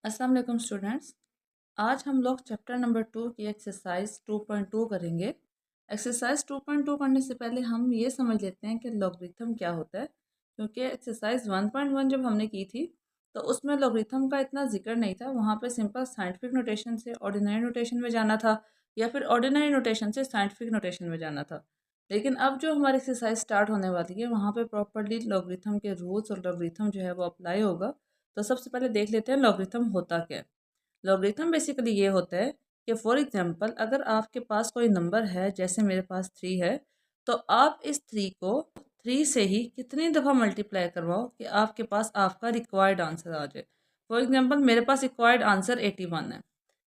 अस्सलाम वालेकुम स्टूडेंट्स। आज हम लोग चैप्टर नंबर 2 की एक्सरसाइज 2.2 करेंगे। एक्सरसाइज 2.2 करने से पहले हम ये समझ लेते हैं कि लॉगरिथम क्या होता है, क्योंकि एक्सरसाइज 1.1 जब हमने की थी तो उसमें लॉगरिथम का इतना जिक्र नहीं था। वहाँ पे सिंपल साइंटिफिक नोटेशन से ऑर्डिनरी नोटेशन में जाना था या फिर ऑर्डिनरी नोटेशन से साइंटिफिक नोटेशन में जाना था। लेकिन अब जो हमारी एक्सरसाइज स्टार्ट होने वाली है वहाँ पे प्रॉपरली लॉगरिथम के रूल्स और लॉगरिथम जो है वो अप्लाई होगा। तो सबसे पहले देख लेते हैं लॉगरिथम होता क्या है। लॉगरिथम बेसिकली ये होता है कि फॉर एग्जांपल अगर आपके पास कोई नंबर है, जैसे मेरे पास 3 है, तो आप इस 3 को 3 से ही कितनी दफ़ा मल्टीप्लाई करवाओ कि आपके पास आपका रिक्वायर्ड आंसर आ जाए। फॉर एग्जांपल मेरे पास रिक्वायर्ड आंसर 81 है।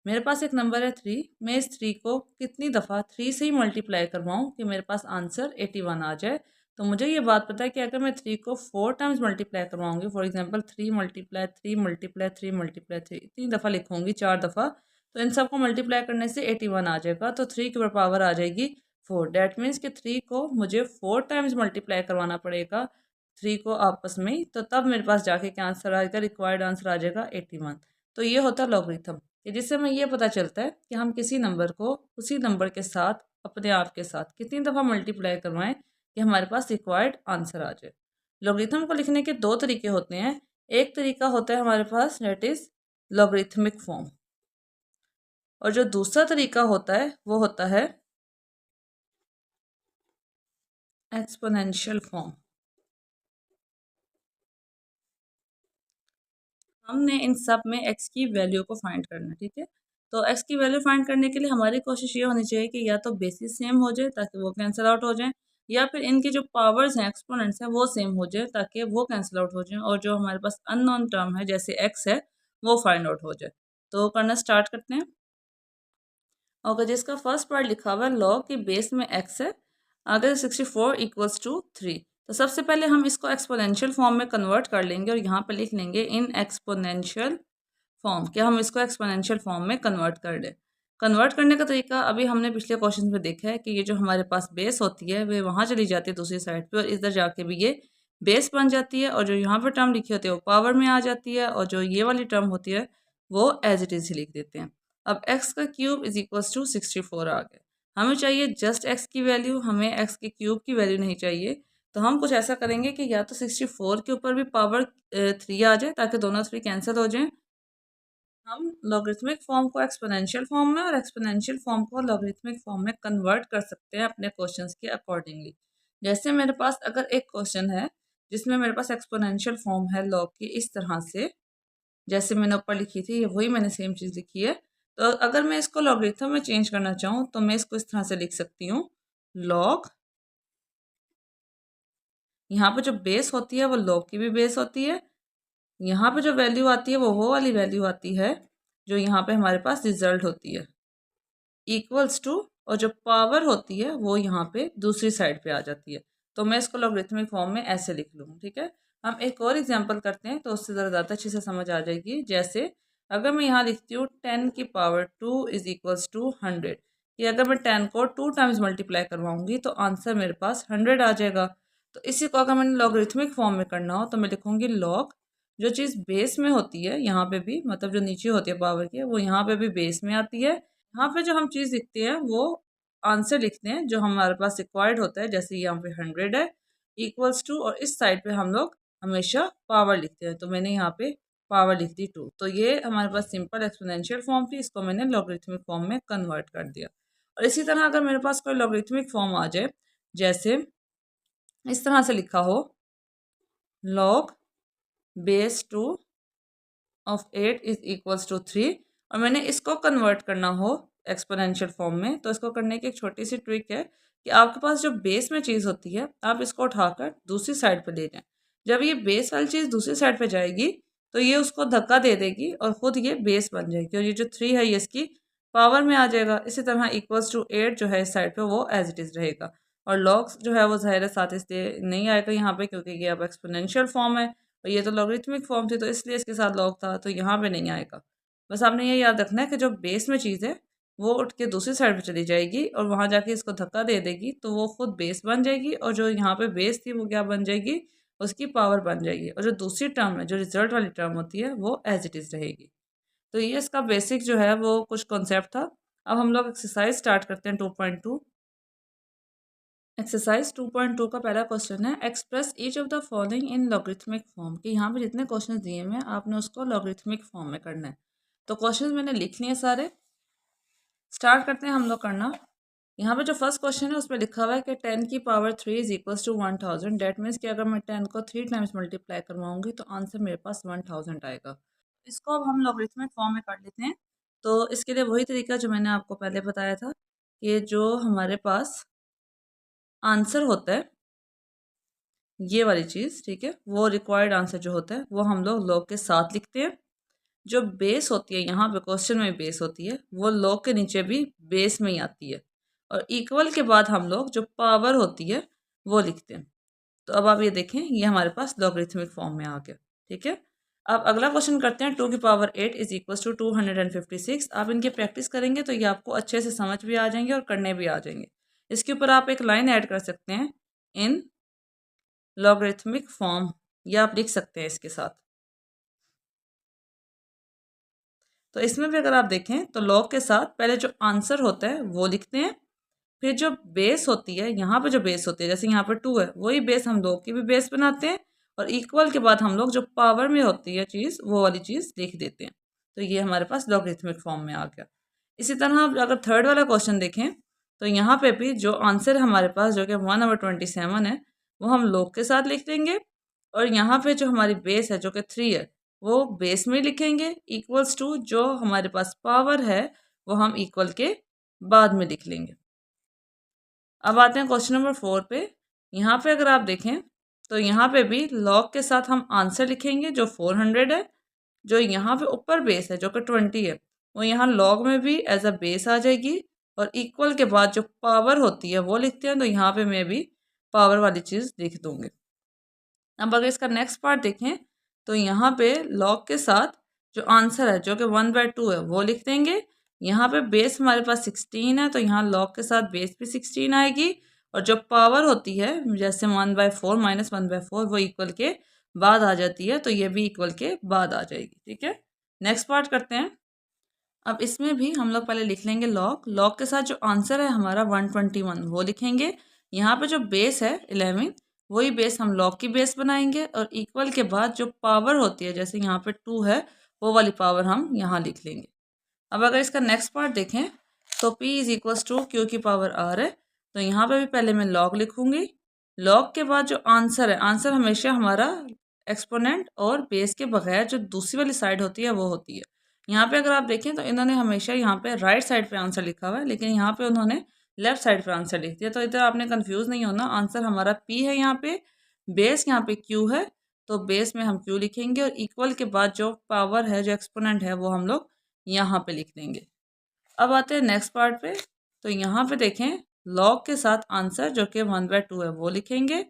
मेरे पास एक नंबर है 3, मैं इस 3 को कितनी दफ़ा 3 से ही मल्टीप्लाई करवाऊँ कि मेरे पास आंसर 81 आ जाए। तो मुझे ये बात पता है कि अगर मैं 3 को 4 टाइम्स मल्टीप्लाई करवाऊँगी, for example 3 multiply 3 multiply 3 multiply 3, इतनी दफ़ा लिखूँगी 4 दफ़ा, तो इन सबको मल्टीप्लाई करने से 81 आ जाएगा। तो 3 की पावर आ जाएगी 4। डैट मीन्स कि 3 को मुझे 4 टाइम्स मल्टीप्लाई करवाना पड़ेगा 3 को आपस में ही, तो तब मेरे पास जाके क्या आंसर आएगा, रिक्वायर्ड आंसर आ जाएगा 81। तो ये होता है लॉगरिथम, कि जिससे हमें ये पता चलता है कि हम किसी नंबर को उसी नंबर के साथ, अपने आप के साथ कितनी दफ़ा मल्टीप्लाई करवाएं कि हमारे पास रिक्वायर्ड आंसर आ जाए। लॉगरिथम को लिखने के दो तरीके होते हैं। एक तरीका होता है हमारे पास डेट इज़ लॉगरिथमिक फॉर्म, और जो दूसरा तरीका होता है वो होता है एक्सपोनेंशियल फॉर्म। हमने इन सब में x की वैल्यू को फाइंड करना है, ठीक है। तो x की वैल्यू फाइंड करने के लिए हमारी कोशिश ये होनी चाहिए कि या तो बेसिस सेम हो जाए ताकि वो कैंसिल आउट हो जाए, या फिर इनकी जो पावर्स हैं, एक्सपोनेंट्स हैं, वो सेम हो जाए ताकि वो कैंसिल आउट हो जाए, और जो हमारे पास अननोन टर्म है जैसे x है वो फाइंड आउट हो जाए। तो करना स्टार्ट करते हैं। अगर जिसका फर्स्ट पार्ट लिखा हुआ है लॉग की बेस में x है, अगर 64 इक्वल्स टू 3, तो सबसे पहले हम इसको एक्सपोनेंशियल फॉर्म में कन्वर्ट कर लेंगे और यहाँ पे लिख लेंगे इन एक्सपोनेंशियल फॉर्म, कि हम इसको एक्सपोनेंशियल फॉर्म में कन्वर्ट कर दें। कन्वर्ट करने का तरीका अभी हमने पिछले क्वेश्चन में देखा है कि ये जो हमारे पास बेस होती है वे वहाँ चली जाती है दूसरी साइड पे, और इधर जाके भी ये बेस बन जाती है, और जो यहाँ पे टर्म लिखी होती है वो पावर में आ जाती है, और जो ये वाली टर्म होती है वो एज इट इज़ ही लिख देते हैं। अब एक्स का क्यूब इज इक्वल्स टू 64 आ गया। हमें चाहिए जस्ट एक्स की वैल्यू, हमें एक्स के क्यूब की वैल्यू नहीं चाहिए। तो हम कुछ ऐसा करेंगे कि या तो 64 के ऊपर भी पावर 3 आ जाए ताकि दोनों 3 कैंसिल हो जाएं। हम लॉगरिथमिक फॉर्म को एक्सपोनेंशियल फॉर्म में और एक्सपोनेंशियल फॉर्म को लॉगरिथमिक फॉर्म में कन्वर्ट कर सकते हैं अपने क्वेश्चंस के अकॉर्डिंगली। जैसे मेरे पास अगर एक क्वेश्चन है जिसमें मेरे पास एक्सपोनेंशियल फॉर्म है लॉग की इस तरह से, जैसे मैंने ऊपर लिखी थी, ये वही मैंने सेम चीज़ लिखी है। तो अगर मैं इसको लॉगरिथम में चेंज करना चाहूँ तो मैं इसको इस तरह से लिख सकती हूँ, लॉग, यहाँ पे जो बेस होती है वो लॉग की भी बेस होती है, यहाँ पे जो वैल्यू आती है वो वाली वैल्यू आती है जो यहाँ पे हमारे पास रिजल्ट होती है, इक्वल्स टू, और जो पावर होती है वो यहाँ पे दूसरी साइड पे आ जाती है। तो मैं इसको लॉगरिथमिक फॉर्म में ऐसे लिख लूँ, ठीक है। हम एक और एग्जांपल करते हैं तो उससे ज़रा ज़्यादा अच्छे से समझ आ जाएगी। जैसे अगर मैं यहाँ लिखती हूँ 10 की पावर 2 इज इक्वल्स टू 100, कि अगर मैं 10 को 2 टाइम्स मल्टीप्लाई करवाऊंगी तो आंसर मेरे पास 100 आ जाएगा। तो इसी को अगर मैंने लॉगरिथमिक फॉर्म में करना हो तो मैं लिखूंगी लॉग, जो चीज़ बेस में होती है यहाँ पे भी, मतलब जो नीचे होती है पावर के, वो यहाँ पे भी बेस में आती है। यहाँ पे जो हम चीज़ लिखते हैं वो आंसर लिखते हैं जो हमारे पास रिक्वायर्ड होता है, जैसे यहाँ पे 100 है इक्वल्स टू, और इस साइड पे हम लोग हमेशा पावर लिखते हैं, तो मैंने यहाँ पे पावर लिख दी 2। तो ये हमारे पास सिंपल एक्सपोनेंशियल फॉर्म थी, इसको मैंने लॉगरिथमिक फॉर्म में कन्वर्ट कर दिया। और इसी तरह अगर मेरे पास कोई लॉगरिथमिक फॉर्म आ जाए, जैसे इस तरह से लिखा हो, log base 2 of 8 is equals to 3, और मैंने इसको कन्वर्ट करना हो एक्सपोनेंशियल फॉर्म में, तो इसको करने की एक छोटी सी ट्रिक है कि आपके पास जो बेस में चीज़ होती है आप इसको उठाकर दूसरी साइड पे ले जाएं। जब ये बेस वाली चीज़ दूसरी साइड पे जाएगी तो ये उसको धक्का दे देगी और ख़ुद ये बेस बन जाएगी, और ये जो 3 है ये इसकी पावर में आ जाएगा। इसी तरह इक्वल्स टू 8 जो है इस साइड पर वो एज इट इज़ रहेगा, और लॉग्स जो है वो ज़ाहिर है साथ इसलिए नहीं आएगा यहाँ पे क्योंकि ये अब एक्सपोनेंशियल फॉर्म है, और ये तो लॉगरिथमिक फॉर्म थी तो इसलिए इसके साथ लॉग था, तो यहाँ पे नहीं आएगा। बस आपने ये याद रखना है कि जो बेस में चीज़ है वो उठ के दूसरी साइड पे चली जाएगी और वहाँ जाके इसको धक्का दे देगी, तो वो खुद बेस बन जाएगी, और जो यहाँ पे बेस थी वो क्या बन जाएगी, उसकी पावर बन जाएगी, और जो दूसरी टर्म है, जो रिजल्ट वाली टर्म होती है, वो एज इट इज़ रहेगी। तो ये इसका बेसिक जो है वो कुछ कॉन्सेप्ट था। अब हम लोग एक्सरसाइज स्टार्ट करते हैं 2.2। एक्सरसाइज 2.2 का पहला क्वेश्चन है express each of the following in logarithmic form, कि यहाँ पे जितने क्वेश्चन दिए हुए हैं आपने उसको लॉगरिथमिक फॉर्म में करना है। तो क्वेश्चन मैंने लिख लिए सारे, स्टार्ट करते हैं हम लोग करना। यहाँ पे जो फर्स्ट क्वेश्चन है उसमें लिखा हुआ है कि 10 की power 3 is equals to 1000। That means कि अगर मैं 10 को 3 टाइम्स मल्टीप्लाई करवाऊंगी तो आंसर मेरे पास 1000 आएगा। इसको अब हम लॉगरिथमिक फॉर्म में कर लेते हैं। तो इसके लिए वही तरीका जो मैंने आपको पहले बताया था कि जो हमारे पास आंसर होता है ये वाली चीज़, ठीक है, वो रिक्वायर्ड आंसर जो होता है वो हम लोग लॉग के साथ लिखते हैं। जो बेस होती है यहाँ पे क्वेश्चन में बेस होती है वो लॉग के नीचे भी बेस में ही आती है, और इक्वल के बाद हम लोग जो पावर होती है वो लिखते हैं। तो अब आप ये देखें ये हमारे पास लॉगरिथमिक फॉर्म में आ गया, ठीक है। अब अगला क्वेश्चन करते हैं 2 की पावर 8 इज इक्वल टू 256। आप इनकी प्रैक्टिस करेंगे तो ये आपको अच्छे से समझ भी आ जाएंगे और करने भी आ जाएंगे। इसके ऊपर आप एक लाइन ऐड कर सकते हैं इन लॉगरिथमिक फॉर्म, या आप लिख सकते हैं इसके साथ। तो इसमें भी अगर आप देखें तो लॉग के साथ पहले जो आंसर होता है वो लिखते हैं, फिर जो बेस होती है यहाँ पे जो बेस होती है जैसे यहाँ पर 2 है वही बेस हम लॉग की भी बेस बनाते हैं, और इक्वल के बाद हम लोग जो पावर में होती है चीज़ वो वाली चीज़ लिख देते हैं। तो ये हमारे पास लॉगरिथमिक फॉर्म में आ गया। इसी तरह आप अगर थर्ड वाला क्वेश्चन देखें तो यहाँ पे भी जो आंसर है हमारे पास जो कि 1/27 है वो हम लॉग के साथ लिख देंगे, और यहाँ पे जो हमारी बेस है जो कि 3 है वो बेस में लिखेंगे, इक्वल्स टू जो हमारे पास पावर है वो हम इक्वल के बाद में लिख लेंगे। अब आते हैं क्वेश्चन नंबर 4 पे। यहाँ पे अगर आप देखें तो यहाँ पे भी लॉग के साथ हम आंसर लिखेंगे जो 400 है, जो यहाँ पे ऊपर बेस है जो कि 20 है वो यहाँ लॉग में भी एज अ बेस आ जाएगी, और इक्वल के बाद जो पावर होती है वो लिखते हैं, तो यहाँ पे मैं भी पावर वाली चीज़ लिख दूँगी। अब अगर इसका नेक्स्ट पार्ट देखें तो यहाँ पे लॉग के साथ जो आंसर है जो कि 1/2 है वो लिख देंगे। यहाँ पे बेस हमारे पास 16 है तो यहाँ लॉग के साथ बेस भी 16 आएगी, और जो पावर होती है जैसे 1/4 माइनस 1/4 वो इक्वल के बाद आ जाती है, तो ये भी इक्वल के बाद आ जाएगी, ठीक है। नेक्स्ट पार्ट करते हैं। अब इसमें भी हम लोग पहले लिख लेंगे लॉग के साथ जो आंसर है हमारा 121 वो लिखेंगे। यहाँ पे जो बेस है 11 वही बेस हम लॉग की बेस बनाएंगे, और इक्वल के बाद जो पावर होती है जैसे यहाँ पे 2 है वो वाली पावर हम यहाँ लिख लेंगे। अब अगर इसका नेक्स्ट पार्ट देखें तो P is equals to Q की पावर R है, तो यहाँ पे भी पहले मैं लॉग लिखूंगी। लॉग के बाद जो आंसर है, आंसर हमेशा हमारा एक्सपोनेंट और बेस के बगैर जो दूसरी वाली साइड होती है वो होती है। यहाँ पे अगर आप देखें तो इन्होंने हमेशा यहाँ पे राइट साइड पे आंसर लिखा हुआ है, लेकिन यहाँ पे उन्होंने लेफ्ट साइड पे आंसर लिख दिया, तो इधर आपने कंफ्यूज नहीं होना। आंसर हमारा P है यहाँ पे, बेस यहाँ पे Q है, तो बेस में हम Q लिखेंगे, और इक्वल के बाद जो पावर है जो एक्सपोनेंट है वो हम लोग यहाँ पे लिख देंगे। अब आते हैं नेक्स्ट पार्ट पे। तो यहाँ पे देखें लॉग के साथ आंसर जो कि 1/2 है वो लिखेंगे,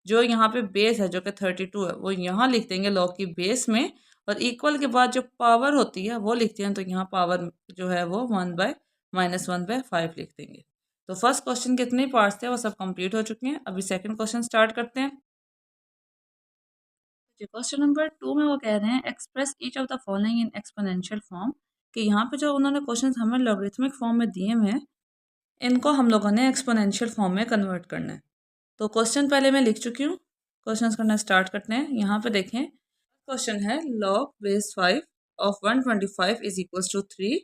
जो यहाँ पे बेस है जो कि 32 है वो यहाँ लिख देंगे लॉग की बेस में, और इक्वल के बाद जो पावर होती है वो लिखते हैं, तो यहाँ पावर जो है वो 1/-1/5 लिख देंगे। तो फर्स्ट क्वेश्चन के कितने पार्ट्स थे वो सब कंप्लीट हो चुके हैं। अभी सेकंड क्वेश्चन स्टार्ट करते हैं। क्वेश्चन नंबर 2 में वो कह रहे हैं express each of the following in exponential form, कि यहाँ पे जो उन्होंने क्वेश्चन हमें लॉगरिथमिक फॉर्म में दिए हुए हैं इनको हम लोगों ने एक्सपोनेंशियल फॉर्म में कन्वर्ट करना है। तो क्वेश्चन पहले मैं लिख चुकी हूँ, क्वेश्चन करना स्टार्ट करते हैं। यहाँ पे देखें क्वेश्चन है log base 5 of 125 is equals to 3।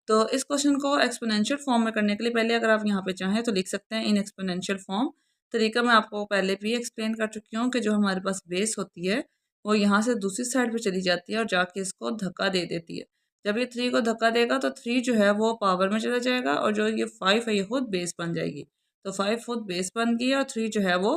तो इस क्वेश्चन को एक्सपोनेंशियल फॉर्म में करने के लिए पहले अगर आप यहाँ पे चाहें तो लिख सकते हैं इन एक्सपोनेंशियल फॉर्म। तरीका मैं आपको पहले भी एक्सप्लेन कर चुकी हूँ कि जो हमारे पास बेस होती है वो यहाँ से दूसरी साइड पे चली जाती है और जाके इसको धक्का दे देती है। जब ये 3 को धक्का देगा तो 3 जो है वो पावर में चला जाएगा, और जो ये 5 है ये खुद बेस बन जाएगी। तो 5 खुद बेस बन गई है और 3 जो है वो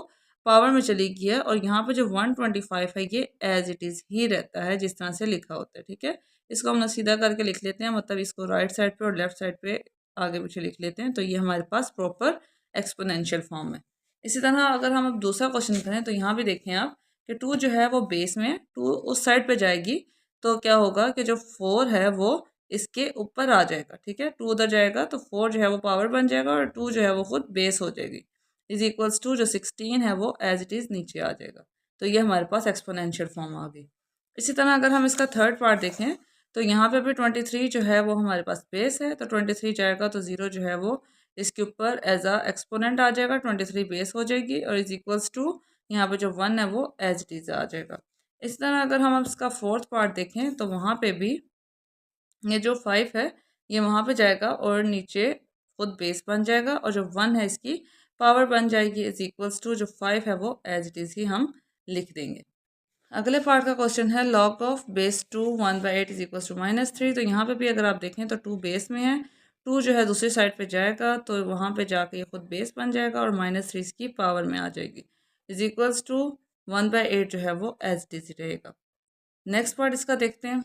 पावर में चली गई है, और यहाँ पे जो 125 है ये एज इट इज़ ही रहता है जिस तरह से लिखा होता है, ठीक है। इसको हम सीधा करके लिख लेते हैं, मतलब इसको राइट साइड पे और लेफ्ट साइड पे आगे पीछे लिख लेते हैं, तो ये हमारे पास प्रॉपर एक्सपोनेंशियल फॉर्म है। इसी तरह अगर हम अब दूसरा क्वेश्चन करें तो यहाँ भी देखें आप कि 2 जो है वो बेस में 2 उस साइड पे जाएगी, तो क्या होगा कि जो 4 है वो इसके ऊपर आ जाएगा, ठीक है। 2 उधर जाएगा तो 4 जो है वो पावर बन जाएगा, और 2 जो है वो खुद बेस हो जाएगी, इज इक्वल्स टू जो 16 है वो एज इट इज़ नीचे आ जाएगा। तो ये हमारे पास एक्सपोनेंशियल फॉर्म आ गई। इसी तरह अगर हम इसका थर्ड पार्ट देखें तो यहाँ पे भी 23 जो है वो हमारे पास बेस है, तो 23 जाएगा तो 0 जो है वो इसके ऊपर एज अ एक्सपोनेंट आ जाएगा, 23 बेस हो जाएगी और इज इक्वल्स टू यहाँ पे जो 1 है वो एज इट इज आ जाएगा। इस तरह अगर हम इसका फोर्थ पार्ट देखें तो वहाँ पे भी ये जो 5 है ये वहाँ पे जाएगा और नीचे खुद बेस बन जाएगा और जो 1 है इसकी पावर बन जाएगी, इज इक्वल्स टू जो 5 है वो एज इट इज ही हम लिख देंगे। अगले पार्ट का क्वेश्चन है log of base 2 1/8 is equal to -3। तो यहाँ पे भी अगर आप देखें तो 2 बेस में है, 2 जो है दूसरी साइड पे जाएगा तो वहाँ पे जाके ये खुद बेस बन जाएगा और -3 इसकी पावर में आ जाएगी, इज इक्वल्स टू 1/8 जो है वो एज डी सी रहेगा। नेक्स्ट पार्ट इसका देखते हैं।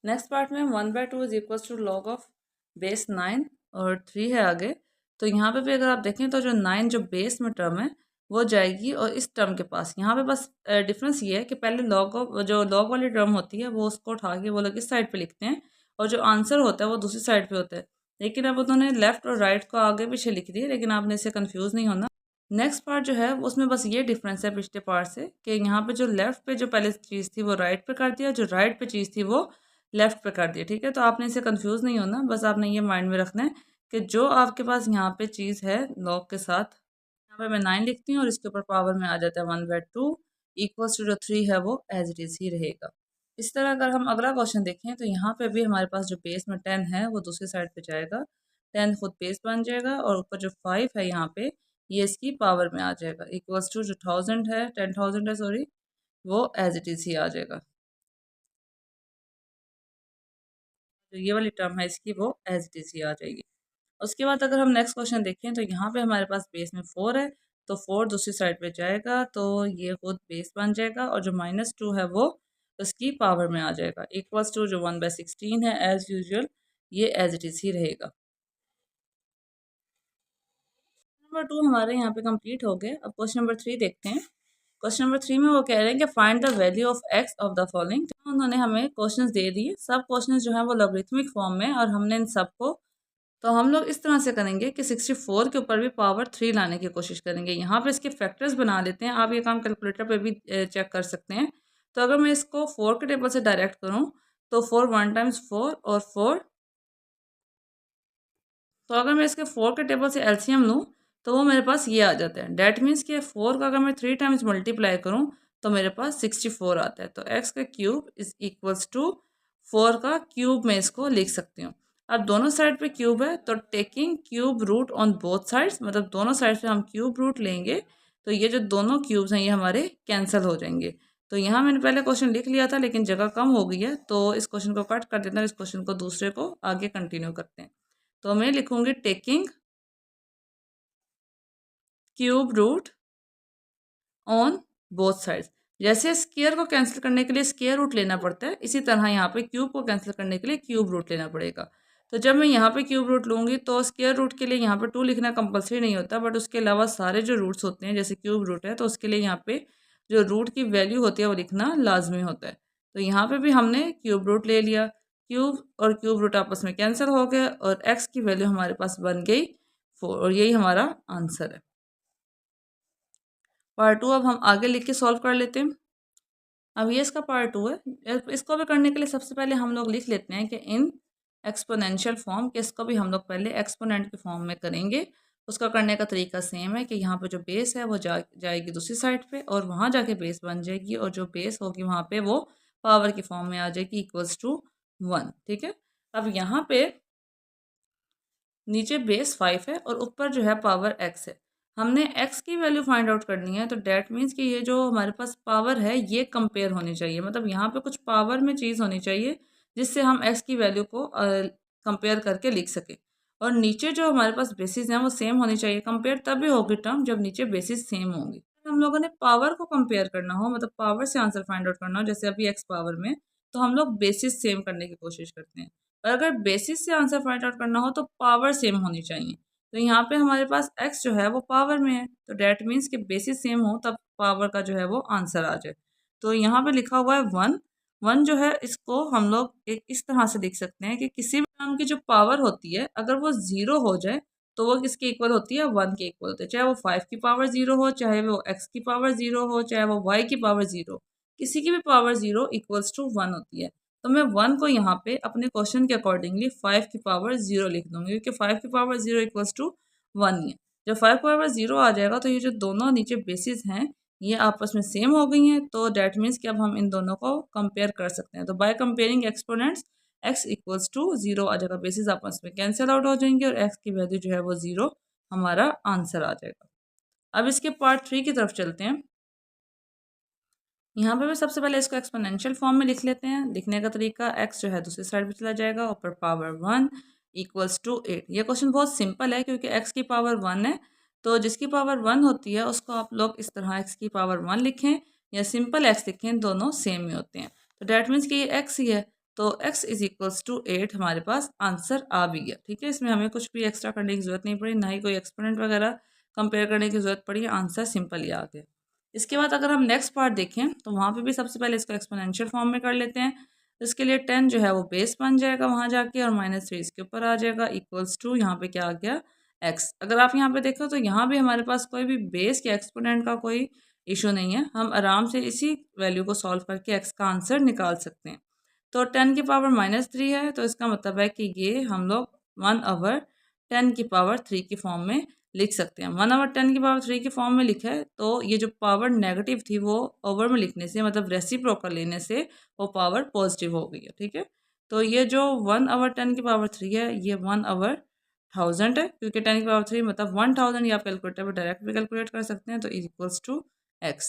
नेक्स्ट पार्ट में 1/2 is equal to log of base 9 और 3 है आगे। तो यहाँ पे भी अगर आप देखें तो जो 9 जो बेस में टर्म है वो जाएगी और इस टर्म के पास यहाँ पे बस डिफरेंस ये है कि पहले लॉग ऑफ जो लॉग वाली टर्म होती है वो उसको उठा के वो लोग इस साइड पे लिखते हैं और जो आंसर होता है वो दूसरी साइड पे होता है, लेकिन अब उन्होंने लेफ्ट और राइट को आगे पीछे लिख दिया, लेकिन आपने इससे कन्फ्यूज़ नहीं होना। नेक्स्ट पार्ट जो है उसमें बस ये डिफरेंस है पिछले पार्ट से कि यहाँ पे जो लेफ्ट पे जो पहले चीज़ थी वो राइट पे कर दिया, जो राइट पे चीज़ थी वो लेफ्ट पे कर दिया। ठीक है, तो आपने इसे कंफ्यूज नहीं होना, बस आपने ये माइंड में रखना है कि जो आपके पास यहाँ पे चीज़ है लॉग के साथ, यहाँ पे मैं 9 लिखती हूँ और इसके ऊपर पावर में आ जाता है 1/2 इक्वल्स टू जो 3 है वो एज इट इज ही रहेगा। इस तरह अगर हम अगला क्वेश्चन देखें तो यहाँ पे भी हमारे पास जो बेस में 10 है वो दूसरी साइड पे जाएगा, 10 खुद बेस बन जाएगा और ऊपर जो 5 है यहाँ पे ये इसकी पावर में आ जाएगा, इक्वल्स टू जो 1000 है 10,000 है सॉरी, वो एज इट इज ही आ जाएगा। जो ये वाली टर्म है इसकी वो एज इट इज ही आ जाएगी। उसके बाद अगर हम नेक्स्ट क्वेश्चन देखें तो यहाँ पे हमारे पास बेस में 4 है, तो 4 दूसरी साइड पे जाएगा तो ये खुद बेस बन जाएगा और जो -2 है वो उसकी पावर में आ जाएगा, इक्वल्स टू जो 1/16 है एज यूजुअल, ये एज इट इज ही रहेगा। नंबर 2 हमारे यहाँ पे कंप्लीट हो गए। अब क्वेश्चन नंबर 3 देखते हैं। क्वेश्चन नंबर 3 में वो कह रहे हैं कि find the value of x of the following. उन्होंने हमें क्वेश्चंस दे दिए, सब क्वेश्चंस जो हैं वो लॉगरिथमिक फॉर्म में, और हमने इन सबको तो हम लोग इस तरह से करेंगे कि 64 के ऊपर भी पावर 3 लाने की कोशिश करेंगे। यहाँ पे इसके फैक्टर्स बना लेते हैं, आप ये काम कैलकुलेटर पे भी चेक कर सकते हैं। तो अगर मैं इसको 4 के टेबल से डायरेक्ट करूँ तो 4 1 टाइम्स 4 और 4, तो अगर मैं इसके 4 के टेबल से एलसीएम लूँ तो वो मेरे पास ये आ जाता है। डैट मीन्स कि 4 का अगर मैं 3 टाइम्स मल्टीप्लाई करूँ तो मेरे पास 64 आता है। तो एक्स का क्यूब इज इक्वल्स टू 4 का क्यूब में इसको लिख सकती हूँ। अब दोनों साइड पे क्यूब है तो taking cube root on both sides, मतलब दोनों साइड से हम क्यूब रूट लेंगे तो ये जो दोनों क्यूब्स हैं ये हमारे कैंसिल हो जाएंगे। तो यहाँ मैंने पहले क्वेश्चन लिख लिया था लेकिन जगह कम हो गई है, तो इस क्वेश्चन को कट कर देते हैं, इस क्वेश्चन को दूसरे को आगे कंटिन्यू करते हैं। तो मैं लिखूंगी taking cube root on both sides. जैसे स्क्वायर को कैंसिल करने के लिए स्क्वायर रूट लेना पड़ता है, इसी तरह यहाँ पे क्यूब को कैंसिल करने के लिए क्यूब रूट लेना पड़ेगा। तो जब मैं यहाँ पे क्यूब रूट लूँगी तो स्क्वायर रूट के लिए यहाँ पे 2 लिखना कंपलसरी नहीं होता, बट उसके अलावा सारे जो रूट्स होते हैं जैसे क्यूब रूट है तो उसके लिए यहाँ पे जो रूट की वैल्यू होती है वो लिखना लाजमी होता है। तो यहाँ पे भी हमने क्यूब रूट ले लिया, क्यूब और क्यूब रूट आपस में कैंसिल हो गए और एक्स की वैल्यू हमारे पास बन गई 4 और यही हमारा आंसर है। पार्ट 2 अब हम आगे लिख के सॉल्व कर लेते हैं। अब ये इसका पार्ट 2 है। इसको भी करने के लिए सबसे पहले हम लोग लिख लेते हैं कि इन एक्सपोनेंशियल फॉर्म, कि इसको भी हम लोग पहले एक्सपोनेंट के फॉर्म में करेंगे। उसका करने का तरीका सेम है कि यहाँ पे जो बेस है वो जाएगी दूसरी साइड पे और वहाँ जाके बेस बन जाएगी और जो बेस होगी वहाँ पे वो पावर की फॉर्म में आ जाएगी इक्वल्स टू 1। ठीक है, अब यहाँ पे नीचे बेस 5 है और ऊपर जो है पावर x है। हमने x की वैल्यू फाइंड आउट करनी है, तो डैट मीन्स कि ये जो हमारे पास पावर है ये कंपेयर होनी चाहिए, मतलब यहाँ पे कुछ पावर में चीज़ होनी चाहिए जिससे हम x की वैल्यू को कंपेयर करके लिख सकें। और नीचे जो हमारे पास बेसिस हैं वो सेम होनी चाहिए। कंपेयर तभी होगी टर्म जब नीचे बेसिस सेम होंगी। हम लोगों ने पावर को कंपेयर करना हो, मतलब पावर से आंसर फाइंड आउट करना हो, जैसे अभी x पावर में, तो हम लोग बेसिस सेम करने की कोशिश करते हैं। और अगर बेसिस से आंसर फाइंड आउट करना हो तो पावर सेम होनी चाहिए। तो यहाँ पे हमारे पास x जो है वो पावर में है, तो डैट मीन्स कि बेसिस सेम हो तब पावर का जो है वो आंसर आ जाए। तो यहाँ पे लिखा हुआ है 1। 1 जो है इसको हम लोग एक इस तरह से लिख सकते हैं कि किसी भी टर्म की जो पावर होती है अगर वो 0 हो जाए तो वो किसके इक्वल होती है, 1 के इक्वल होती है। चाहे वो 5 की पावर 0 हो, चाहे वो x की पावर 0 हो, चाहे वो y की पावर 0, किसी की भी पावर 0 इक्वल्स टू 1 होती है। तो मैं 1 को यहाँ पे अपने क्वेश्चन के अकॉर्डिंगली 5 की पावर 0 लिख दूंगी, क्योंकि 5 की पावर 0 इक्वल्स टू 1 ही है। जब 5 की पावर 0 आ जाएगा तो ये जो दोनों नीचे बेसिस हैं ये आपस में सेम हो गई हैं, तो डैट मीन्स कि अब हम इन दोनों को कंपेयर कर सकते हैं। तो by comparing exponents x equals to 0 आ जाएगा, बेसिस आपस में कैंसिल आउट हो जाएंगे और x की वैल्यू जो है वो 0 हमारा आंसर आ जाएगा। अब इसके पार्ट 3 की तरफ चलते हैं। यहाँ पे भी सबसे पहले इसको एक्सपोनेंशियल फॉर्म में लिख लेते हैं। लिखने का तरीका x जो है दूसरी साइड पे चला जाएगा, ऊपर पावर 1 इक्वल्स टू 8। ये क्वेश्चन बहुत सिंपल है क्योंकि x की पावर 1 है, तो जिसकी पावर 1 होती है उसको आप लोग इस तरह x की पावर 1 लिखें या सिंपल x लिखें, दोनों सेम ही होते हैं। तो डैट मीन्स कि ये x ही है, तो x इज इक्वल्स टू 8 हमारे पास आंसर आ भी गया। ठीक है, इसमें हमें कुछ भी एक्स्ट्रा करने की जरूरत नहीं पड़ी, ना ही कोई एक्सपोनेंट वगैरह कंपेयर करने की जरूरत पड़ी, आंसर सिंपल ही आ गया। इसके बाद अगर हम नेक्स्ट पार्ट देखें तो वहाँ पे भी सबसे पहले इसको एक्सपोनेंशियल फॉर्म में कर लेते हैं। इसके लिए 10 जो है वो बेस बन जाएगा वहाँ जाके, और -3 इसके ऊपर आ जाएगा इक्वल्स टू यहाँ पे क्या आ गया x। अगर आप यहाँ पे देखो तो यहाँ भी हमारे पास कोई भी बेस या एक्सपोनेंट का कोई इशू नहीं है, हम आराम से इसी वैल्यू को सॉल्व करके x का आंसर निकाल सकते हैं। तो 10 की पावर -3 है, तो इसका मतलब है कि ये हम लोग 1/10 की पावर 3 की फॉर्म में लिख सकते हैं। 1/10 की पावर 3 की फॉर्म में लिखा है, तो ये जो पावर नेगेटिव थी वो ओवर में लिखने से, मतलब रेसिप्रोकल लेने से वो पावर पॉजिटिव हो गई है। ठीक है, तो ये जो 1/10 की पावर 3 है ये 1/1000 है, क्योंकि 10 की पावर 3 मतलब 1000 या आप कैलकुलेटर पर डायरेक्ट भी कैलकुलेट कर सकते हैं, तो इक्वल्स टू x,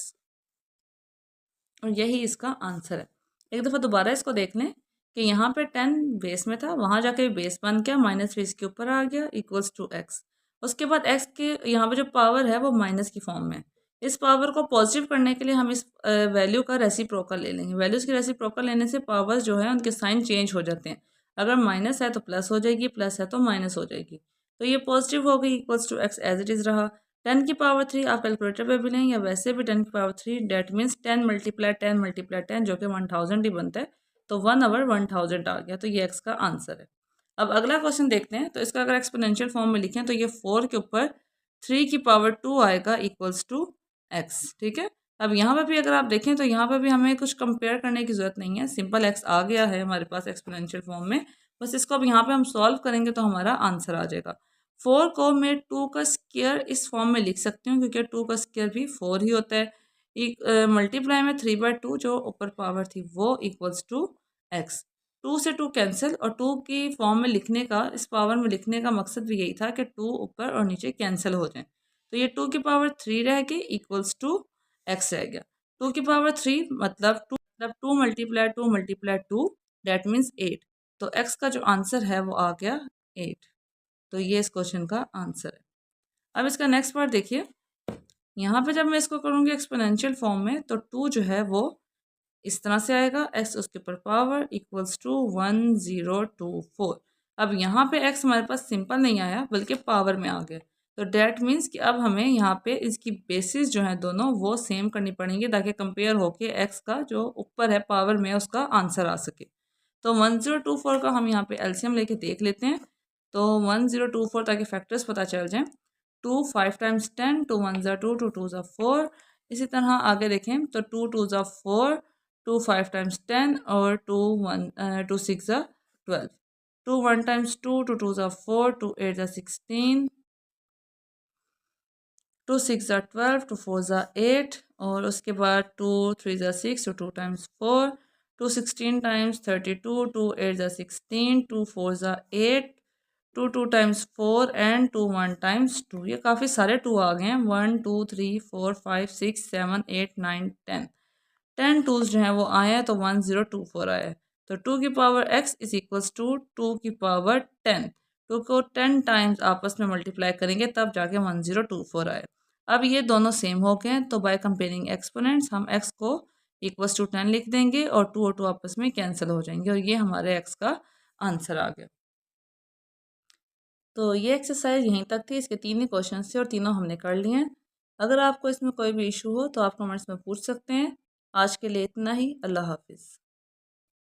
और यही इसका आंसर है। एक दफ़ा दोबारा इसको देख लें कि यहाँ पे 10 बेस में था, वहाँ जाके बेस बन गया, -3 इसके ऊपर आ गया इक्वल्स टू x। उसके बाद x के यहाँ पे जो पावर है वो माइनस की फॉर्म में। इस पावर को पॉजिटिव करने के लिए हम इस वैल्यू का रेसिप्रोकल ले लेंगे। वैल्यूज़ की रेसिप्रोकल लेने से पावर्स जो है उनके साइन चेंज हो जाते हैं। अगर माइनस है तो प्लस हो जाएगी, प्लस है तो माइनस हो जाएगी। तो ये पॉजिटिव हो गई, equals to x as it is रहा। 10 की पावर 3 आप कैलकुलेटर पे भी लें या वैसे भी 10 की power 3, that means 10 multiply 10 multiply 10 जो कि 1000 ही बनता है, तो 1/1000 आ गया, तो ये x का आंसर है। अब अगला क्वेश्चन देखते हैं। तो इसका अगर एक्सपोनेंशियल फॉर्म में लिखें तो ये 4 के ऊपर 3 की पावर 2 आएगा इक्वल्स टू x। ठीक है, अब यहाँ पे भी अगर आप देखें तो यहाँ पे भी हमें कुछ कंपेयर करने की ज़रूरत नहीं है, सिंपल x आ गया है हमारे पास एक्सपोनेंशियल फॉर्म में। बस इसको अब यहाँ पे हम सॉल्व करेंगे तो हमारा आंसर आ जाएगा। 4 को मैं 2 का स्क्वायर इस फॉर्म में लिख सकती हूँ, क्योंकि 2 का स्क्वायर भी 4 ही होता है। एक मल्टीप्लाई में 3/2 जो ऊपर पावर थी वो इक्वल्स टू x। 2 से 2 कैंसिल, और 2 की फॉर्म में लिखने का, इस पावर में लिखने का मकसद भी यही था कि 2 ऊपर और नीचे कैंसिल हो जाए। तो ये 2 की पावर 3 रह गई इक्वल्स टू x रह गया। 2 की पावर 3 मतलब 2 मल्टीप्लाई 2 मल्टीप्लाई 2 डेट मीन्स 8। तो x का जो आंसर है वो आ गया 8। तो ये इस क्वेश्चन का आंसर है। अब इसका नेक्स्ट पार्ट देखिए। यहाँ पे जब मैं इसको करूँगी एक्सपोनेंशियल फॉर्म में तो 2 जो है वो इस तरह से आएगा, x उसके ऊपर पावर इक्वल्स टू 1024। अब यहाँ पे x हमारे पास सिंपल नहीं आया बल्कि पावर में आ गया, तो डेट मीन्स कि अब हमें यहाँ पे इसकी बेसिस जो है दोनों वो सेम करनी पड़ेंगी ताकि कंपेयर होके x का जो ऊपर है पावर में उसका आंसर आ सके। तो 1024 का हम यहाँ पे एलसीएम लेके देख लेते हैं। तो 1024 ताकि फैक्टर्स पता चल जाएं। 2 5 टाइम्स 10, 2 1 ज़ा 2, 2 2 ज़ा 4। इसी तरह आगे देखें तो 2 2 ज़ा 4, 2 5 टाइम्स 10 और 2 6 ज़ा 12। 2 1 टाइम्स 2, 2 2 ज़ा 4, 2 8 ज़ा 16, 2 6 ज़ा 12, 2 4 ज़ा 8, और उसके बाद 2 3 ज़ा 6, तो 2 टाइम्स 4, 2 16 टाइम्स 32, 2 8 ज़ा 16, 2 4 ज़ा 8, 2 2 टाइम्स 4 एंड 2 1 टाइम्स 2। ये काफ़ी सारे 2 आ गए हैं। 1 2 3 4 5 6 7 8 9 10। 10 टूज जो हैं वो आए हैं, तो 1024 आया है। तो 2 की power x is equals to 2 की पावर 10। 2 को 10 टाइम्स आपस में मल्टीप्लाई करेंगे तब जाके 1024 आए। अब ये दोनों सेम हो गए हैं, तो बाय कंपेयरिंग एक्सपोनेंट्स हम x को इक्वल्स टू 10 लिख देंगे और 2 और 2 आपस में कैंसिल हो जाएंगे, और ये हमारे x का आंसर आ गया। तो ये एक्सरसाइज यहीं तक थी, इसके 3 ही क्वेश्चन थे और तीनों हमने कर लिए हैं। अगर आपको इसमें कोई भी इशू हो तो आप कमेंट्स में पूछ सकते हैं। आज के लिए इतना ही। अल्लाह हाफिज़।